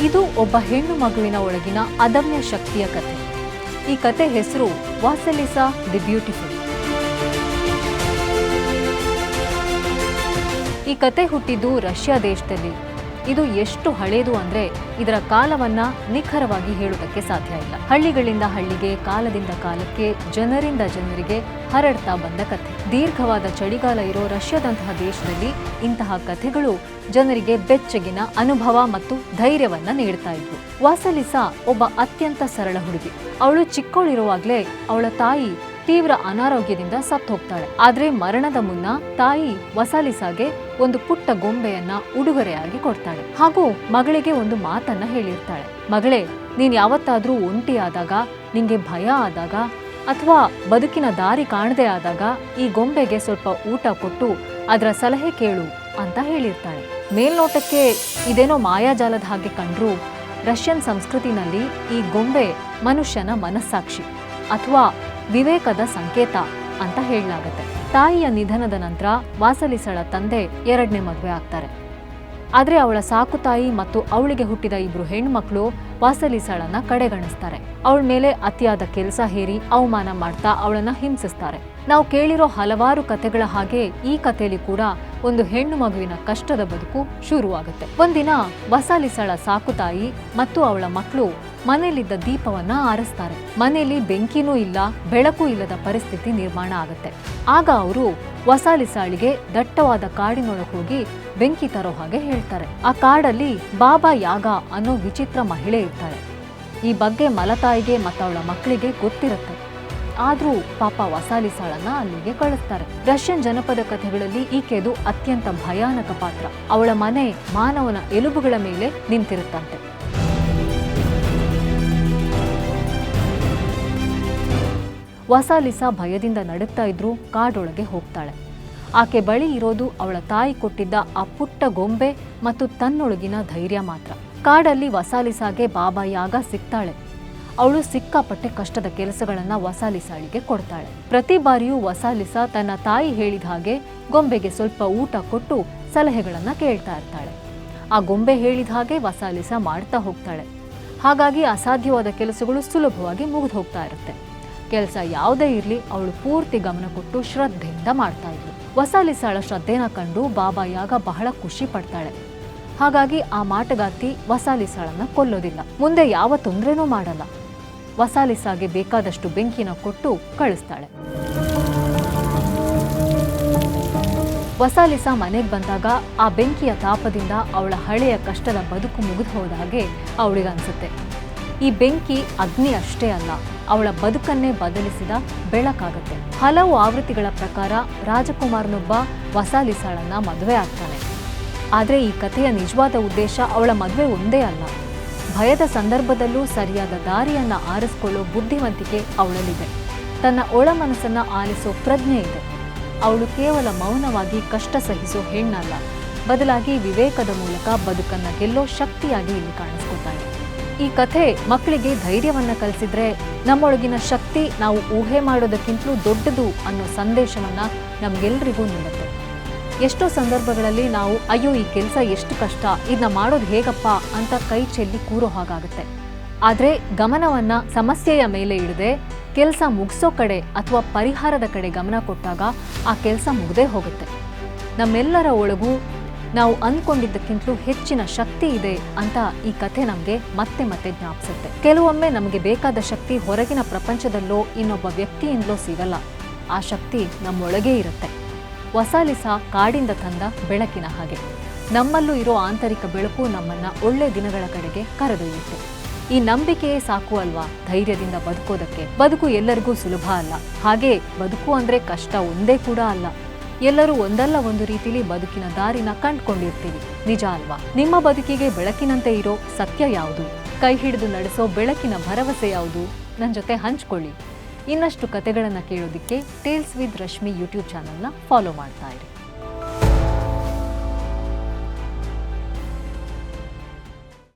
ಇದು ಒಬ್ಬ ಹೆಣ್ಣು ಮಗುವಿನ ಒಳಗಿನ ಅದಮ್ಯ ಶಕ್ತಿಯ ಕಥೆ. ಈ ಕಥೆ ಹೆಸರು ವಾಸಲಿಸಾ ದಿ ಬ್ಯೂಟಿಫುಲ್. ಈ ಕಥೆ ಹುಟ್ಟಿದ್ದು ರಷ್ಯಾ ದೇಶದಲ್ಲಿ. ಇದು ಎಷ್ಟು ಹಳೇದು ಅಂದ್ರೆ ಇದರ ಕಾಲವನ್ನ ನಿಖರವಾಗಿ ಹೇಳುವುದಕ್ಕೆ ಸಾಧ್ಯ ಇಲ್ಲ. ಹಳ್ಳಿಗಳಿಂದ ಹಳ್ಳಿಗೆ, ಕಾಲದಿಂದ ಕಾಲಕ್ಕೆ, ಜನರಿಂದ ಜನರಿಗೆ ಹರಡ್ತಾ ಬಂದ ಕಥೆ. ದೀರ್ಘವಾದ ಚಳಿಗಾಲ ಇರೋ ರಷ್ಯಾದಂತಹ ದೇಶದಲ್ಲಿ ಇಂತಹ ಕಥೆಗಳು ಜನರಿಗೆ ಬೆಚ್ಚಗಿನ ಅನುಭವ ಮತ್ತು ಧೈರ್ಯವನ್ನ ನೀಡ್ತಾ ಇದ್ವು. ವಾಸಲಿಸಾ ಒಬ್ಬ ಅತ್ಯಂತ ಸರಳ ಹುಡುಗಿ. ಅವಳು ಚಿಕ್ಕವಳಿರುವಾಗ್ಲೇ ಅವಳ ತಾಯಿ ತೀವ್ರ ಅನಾರೋಗ್ಯದಿಂದ ಸತ್ತು ಹೋಗ್ತಾಳೆ. ಆದ್ರೆ ಮರಣದ ಮುನ್ನ ತಾಯಿ ವಾಸಲಿಸಾಗೆ ಒಂದು ಪುಟ್ಟ ಗೊಂಬೆಯನ್ನ ಉಡುಗೊರೆಯಾಗಿ ಕೊಡ್ತಾಳೆ. ಹಾಗೂ ಮಗಳಿಗೆ ಒಂದು ಮಾತನ್ನ ಹೇಳಿರ್ತಾಳೆ. ಮಗಳೇ, ನೀನ್ ಯಾವತ್ತಾದ್ರೂ ಒಂಟಿಯಾದಾಗ, ನಿಂಗೆ ಭಯ ಆದಾಗ ಅಥವಾ ಬದುಕಿನ ದಾರಿ ಕಾಣದೇ ಆದಾಗ ಈ ಗೊಂಬೆಗೆ ಸ್ವಲ್ಪ ಊಟ ಕೊಟ್ಟು ಅದರ ಸಲಹೆ ಕೇಳು ಅಂತ ಹೇಳಿರ್ತಾಳೆ. ಮೇಲ್ನೋಟಕ್ಕೆ ಇದೇನೋ ಮಾಯಾಜಾಲದ ಹಾಗೆ ಕಂಡ್ರೂ ರಷ್ಯನ್ ಸಂಸ್ಕೃತಿನಲ್ಲಿ ಈ ಗೊಂಬೆ ಮನುಷ್ಯನ ಮನಸ್ಸಾಕ್ಷಿ ಅಥವಾ ವಿವೇಕದ ಸಂಕೇತ ಅಂತ ಹೇಳಲಾಗುತ್ತೆ. ತಾಯಿಯ ನಿಧನದ ನಂತರ ವಾಸಲಿಸಾಳ ತಂದೆ 2ನೇ ಮದುವೆ ಆಗ್ತಾರೆ. ಆದ್ರೆ ಅವಳ ಸಾಕು ತಾಯಿ ಮತ್ತು ಅವಳಿಗೆ ಹುಟ್ಟಿದ 2 ಹೆಣ್ಮಕ್ಳು ವಾಸಲಿಸಾಳನ್ನ ಕಡೆಗಣಿಸ್ತಾರೆ. ಅವಳ ಮೇಲೆ ಅತಿಯಾದ ಕೆಲಸ ಹೇರಿ ಅವಮಾನ ಮಾಡ್ತಾ ಅವಳನ್ನ ಹಿಂಸಿಸ್ತಾರೆ. ನಾವು ಕೇಳಿರೋ ಹಲವಾರು ಕಥೆಗಳ ಹಾಗೆ ಈ ಕಥೆಯಲ್ಲಿ ಕೂಡ ಒಂದು ಹೆಣ್ಣು ಮಗುವಿನ ಕಷ್ಟದ ಬದುಕು ಶುರುವಾಗುತ್ತೆ. ಒಂದಿನ ವಾಸಲಿಸಾಳ ಸಾಕು ತಾಯಿ ಮತ್ತು ಅವಳ ಮಕ್ಕಳು ಮನೆಯಲ್ಲಿದ್ದ ದೀಪವನ್ನ ಆರಿಸ್ತಾರೆ. ಮನೆಯಲ್ಲಿ ಬೆಂಕಿನೂ ಇಲ್ಲ, ಬೆಳಕು ಇಲ್ಲದ ಪರಿಸ್ಥಿತಿ ನಿರ್ಮಾಣ ಆಗುತ್ತೆ. ಆಗ ಅವರು ವಾಸಲಿಸಾಳಿಗೆ ದಟ್ಟವಾದ ಕಾಡಿನೊಳಗೆ ಹೋಗಿ ಬೆಂಕಿ ತರೋ ಹಾಗೆ ಹೇಳ್ತಾರೆ. ಆ ಕಾಡಲ್ಲಿ ಬಾಬಾ ಯಾಗ ಅನ್ನೋ ವಿಚಿತ್ರ ಮಹಿಳೆ ಇರ್ತಾಳೆ. ಈ ಬಗ್ಗೆ ಮಲತಾಯಿಗೆ ಮತ್ತು ಅವಳ ಮಕ್ಕಳಿಗೆ ಗೊತ್ತಿರುತ್ತೆ. ಆದ್ರೂ ಪಾಪ ವಾಸಲಿಸಾಳನ್ನ ಅಲ್ಲಿಗೆ ಕಳಿಸ್ತಾರೆ. ರಷ್ಯನ್ ಜನಪದ ಕಥೆಗಳಲ್ಲಿ ಈಕೆದು ಅತ್ಯಂತ ಭಯಾನಕ ಪಾತ್ರ. ಅವಳ ಮನೆ ಮಾನವನ ಎಲುಬುಗಳ ಮೇಲೆ ನಿಂತಿರುತ್ತಂತೆ. ವಾಸಲಿಸಾ ಭಯದಿಂದ ನಡುಗ್ತಾ ಇದ್ರೂ ಕಾಡೊಳಗೆ ಹೋಗ್ತಾಳೆ. ಆಕೆ ಬಳಿ ಇರೋದು ಅವಳ ತಾಯಿ ಕೊಟ್ಟಿದ್ದ ಆ ಪುಟ್ಟ ಗೊಂಬೆ ಮತ್ತು ತನ್ನೊಳಗಿನ ಧೈರ್ಯ ಮಾತ್ರ. ಕಾಡಲ್ಲಿ ವಾಸಲಿಸಾಗೆ ಬಾಬಾ ಯಾಗ ಸಿಗ್ತಾಳೆ. ಅವಳು ಸಿಕ್ಕಾಪಟ್ಟೆ ಕಷ್ಟದ ಕೆಲಸಗಳನ್ನ ವಾಸಲಿಸಾಳಿಗೆ ಕೊಡ್ತಾಳೆ. ಪ್ರತಿ ಬಾರಿಯೂ ವಾಸಲಿಸಾ ತನ್ನ ತಾಯಿ ಹೇಳಿದ ಹಾಗೆ ಗೊಂಬೆಗೆ ಸ್ವಲ್ಪ ಊಟ ಕೊಟ್ಟು ಸಲಹೆಗಳನ್ನ ಕೇಳ್ತಾ ಇರ್ತಾಳೆ. ಆ ಗೊಂಬೆ ಹೇಳಿದ ಹಾಗೆ ವಾಸಲಿಸಾ ಮಾಡ್ತಾ ಹೋಗ್ತಾಳೆ. ಹಾಗಾಗಿ ಅಸಾಧ್ಯವಾದ ಕೆಲಸಗಳು ಸುಲಭವಾಗಿ ಮುಗಿದು ಹೋಗ್ತಾ ಇರುತ್ತೆ. ಕೆಲಸ ಯಾವುದೇ ಇರಲಿ ಅವಳು ಪೂರ್ತಿ ಗಮನ ಕೊಟ್ಟು ಶ್ರದ್ಧೆಯಿಂದ ಮಾಡ್ತಾ ಇದ್ಳು. ವಾಸಲಿಸಾಳ ಶ್ರದ್ಧೆನ ಕಂಡು ಬಾಬಾ ಯಾಗ ಬಹಳ ಖುಷಿ ಪಡ್ತಾಳೆ. ಹಾಗಾಗಿ ಆ ಮಾಟಗಾತಿ ವಾಸಲಿಸಾಳನ್ನ ಕೊಲ್ಲೋದಿಲ್ಲ, ಮುಂದೆ ಯಾವ ತೊಂದರೆನೂ ಮಾಡಲ್ಲ. ವಾಸಲಿಸಾಗೆ ಬೇಕಾದಷ್ಟು ಬೆಂಕಿನ ಕೊಟ್ಟು ಕಳಿಸ್ತಾಳೆ. ವಾಸಲಿಸಾ ಮನೆಗೆ ಬಂದಾಗ ಆ ಬೆಂಕಿಯ ತಾಪದಿಂದ ಅವಳ ಹಳೆಯ ಕಷ್ಟದ ಬದುಕು ಮುಗಿದು ಹೋದಾಗೆ ಅವಳಿಗನ್ಸುತ್ತೆ. ಈ ಬೆಂಕಿ ಅಗ್ನಿ ಅಷ್ಟೇ ಅಲ್ಲ, ಅವಳ ಬದುಕನ್ನೇ ಬದಲಿಸಿದ ಬೆಳಕಾಗತ್ತೆ. ಹಲವು ಆವೃತ್ತಿಗಳ ಪ್ರಕಾರ ರಾಜಕುಮಾರನೊಬ್ಬ ವಾಸಲಿಸಾಳನ್ನ ಮದುವೆ ಆಗ್ತಾನೆ. ಆದರೆ ಈ ಕಥೆಯ ನಿಜವಾದ ಉದ್ದೇಶ ಅವಳ ಮದುವೆ ಒಂದೇ ಅಲ್ಲ. ಭಯದ ಸಂದರ್ಭದಲ್ಲೂ ಸರಿಯಾದ ದಾರಿಯನ್ನ ಆರಿಸಿಕೊಳ್ಳೋ ಬುದ್ಧಿವಂತಿಕೆ ಅವಳಲ್ಲಿದೆ. ತನ್ನ ಒಳ ಮನಸ್ಸನ್ನ ಆಲಿಸೋ ಪ್ರಜ್ಞೆ ಇದೆ. ಅವಳು ಕೇವಲ ಮೌನವಾಗಿ ಕಷ್ಟ ಸಹಿಸೋ ಹೆಣ್ಣಲ್ಲ, ಬದಲಾಗಿ ವಿವೇಕದ ಮೂಲಕ ಬದುಕನ್ನ ಗೆಲ್ಲೋ ಶಕ್ತಿಯಾಗಿ ಇಲ್ಲಿ ಕಾಣಿಸ್ಕೊತಾಳೆ. ಈ ಕಥೆ ಮಕ್ಕಳಿಗೆ ಧೈರ್ಯವನ್ನ ಕಲಿಸಿದ್ರೆ ನಮ್ಮೊಳಗಿನ ಶಕ್ತಿ ನಾವು ಊಹೆ ಮಾಡೋದಕ್ಕಿಂತಲೂ ದೊಡ್ಡದು ಅನ್ನೋ ಸಂದೇಶವನ್ನ ನಮ್ಗೆಲ್ರಿಗೂ ನೀಡುತ್ತೆ. ಎಷ್ಟೋ ಸಂದರ್ಭಗಳಲ್ಲಿ ನಾವು ಅಯ್ಯೋ ಈ ಕೆಲಸ ಎಷ್ಟು ಕಷ್ಟ, ಇದನ್ನ ಮಾಡೋದು ಹೇಗಪ್ಪ ಅಂತ ಕೈ ಚೆಲ್ಲಿ ಕೂರೋ ಹಾಗಾಗುತ್ತೆ. ಆದ್ರೆ ಗಮನವನ್ನ ಸಮಸ್ಯೆಯ ಮೇಲೆ ಇಡದೆ ಕೆಲಸ ಮುಗಿಸೋ ಕಡೆ ಅಥವಾ ಪರಿಹಾರದ ಕಡೆ ಗಮನ ಕೊಟ್ಟಾಗ ಆ ಕೆಲಸ ಮುಗ್ದೇ ಹೋಗುತ್ತೆ. ನಮ್ಮೆಲ್ಲರ ಒಳಗೂ ನಾವು ಅಂದ್ಕೊಂಡಿದ್ದಕ್ಕಿಂತಲೂ ಹೆಚ್ಚಿನ ಶಕ್ತಿ ಇದೆ ಅಂತ ಈ ಕಥೆ ನಮಗೆ ಮತ್ತೆ ಮತ್ತೆ ಜ್ಞಾಪಿಸುತ್ತೆ. ಕೆಲವೊಮ್ಮೆ ನಮಗೆ ಬೇಕಾದ ಶಕ್ತಿ ಹೊರಗಿನ ಪ್ರಪಂಚದಲ್ಲೋ ಇನ್ನೊಬ್ಬ ವ್ಯಕ್ತಿಯಿಂದಲೋ ಸಿಗಲ್ಲ. ಆ ಶಕ್ತಿ ನಮ್ಮೊಳಗೇ ಇರುತ್ತೆ. ವಾಸಲಿಸಾ ಕಾಡಿಂದ ತಂದ ಬೆಳಕಿನ ಹಾಗೆ. ನಮ್ಮಲ್ಲೂ ಇರೋ ಆಂತರಿಕ ಬೆಳಕು ನಮ್ಮನ್ನ ಒಳ್ಳೆ ದಿನಗಳ ಕಡೆಗೆ ಕರೆದೊಯ್ಯುತ್ತೆ. ಈ ನಂಬಿಕೆಯೇ ಸಾಕು ಅಲ್ವಾ ಧೈರ್ಯದಿಂದ ಬದುಕೋದಕ್ಕೆ. ಬದುಕು ಎಲ್ಲರಿಗೂ ಸುಲಭ ಅಲ್ಲ, ಹಾಗೆ ಬದುಕು ಅಂದ್ರೆ ಕಷ್ಟ ಒಂದೇ ಕೂಡ ಅಲ್ಲ. ಎಲ್ಲರೂ ಒಂದಲ್ಲ ಒಂದು ರೀತಿಲಿ ಬದುಕಿನ ದಾರಿನ ಕಂಡುಕೊಂಡಿರ್ತೀವಿ, ನಿಜ ಅಲ್ವಾ? ನಿಮ್ಮ ಬದುಕಿಗೆ ಬೆಳಕಿನಂತೆ ಇರೋ ಸತ್ಯ ಯಾವುದು? ಕೈ ಹಿಡಿದು ನಡೆಸೋ ಬೆಳಕಿನ ಭರವಸೆ ಯಾವುದು? ನನ್ನ ಜೊತೆ ಹಂಚ್ಕೊಳ್ಳಿ. ಇನ್ನಷ್ಟು ಕಥೆಗಳನ್ನು ಕೇಳೋದಕ್ಕೆ ಟೇಲ್ಸ್ ವಿತ್ ರಶ್ಮಿ ಯೂಟ್ಯೂಬ್ ಚಾನಲ್ನ ಫಾಲೋ ಮಾಡ್ತಾ ಇರಿ.